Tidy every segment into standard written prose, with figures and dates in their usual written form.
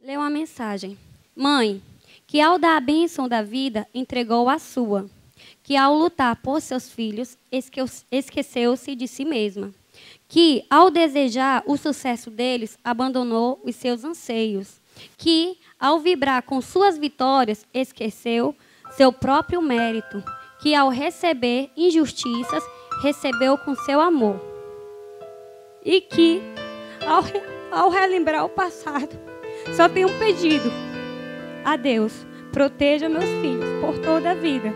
Lê uma mensagem. Mãe, que ao dar a bênção da vida, entregou a sua. Que ao lutar por seus filhos, esqueceu-se de si mesma. Que ao desejar o sucesso deles, abandonou os seus anseios. Que ao vibrar com suas vitórias, esqueceu seu próprio mérito. Que ao receber injustiças, recebeu com seu amor. E que ao relembrar o passado, só tem um pedido. A Deus, proteja meus filhos por toda a vida.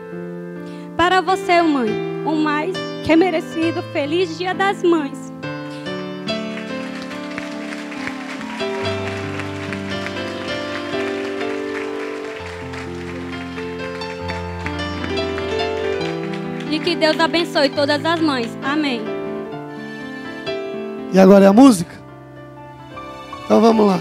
Para você, mãe, o mais que é merecido, feliz Dia das Mães. E que Deus abençoe todas as mães. Amém. E agora é a música? Então vamos lá.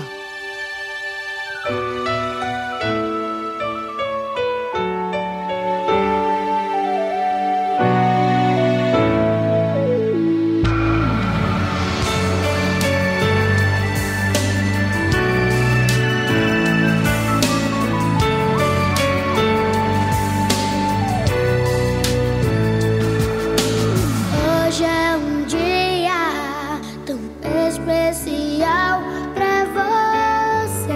Hoje é um dia tão especial pra você.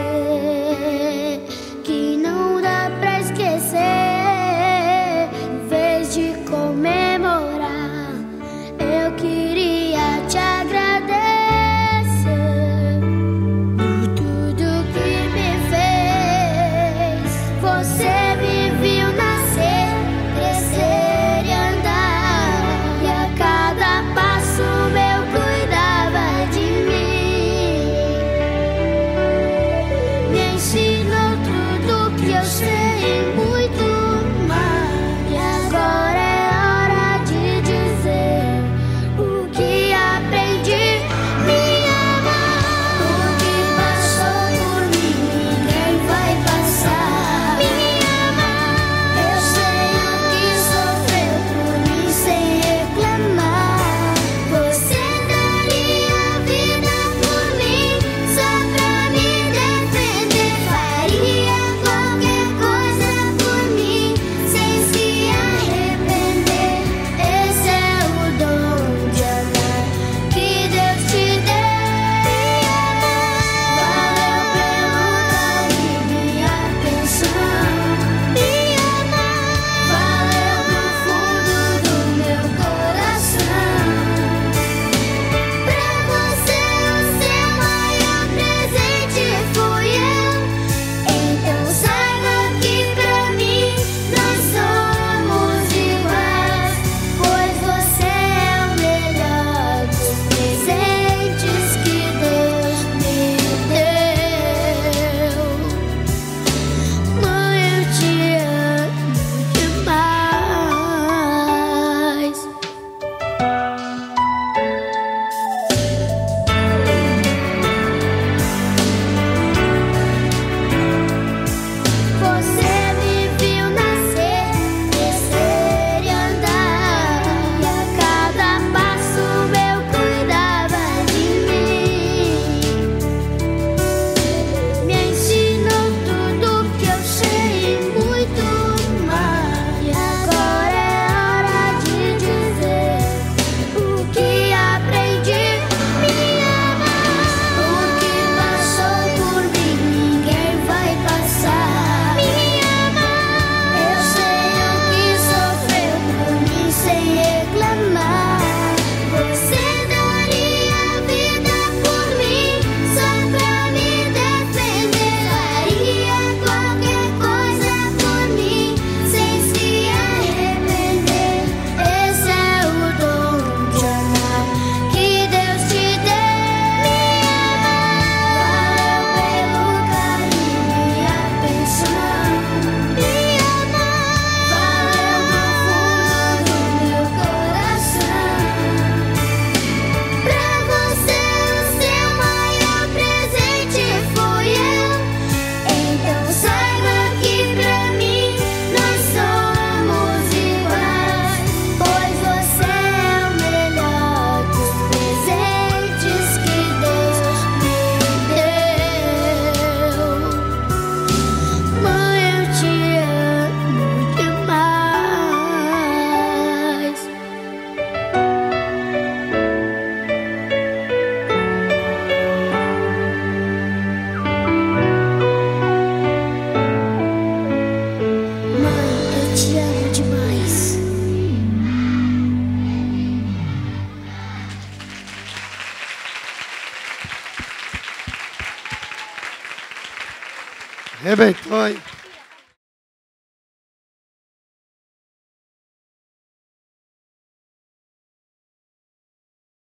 Arrebentou, hein?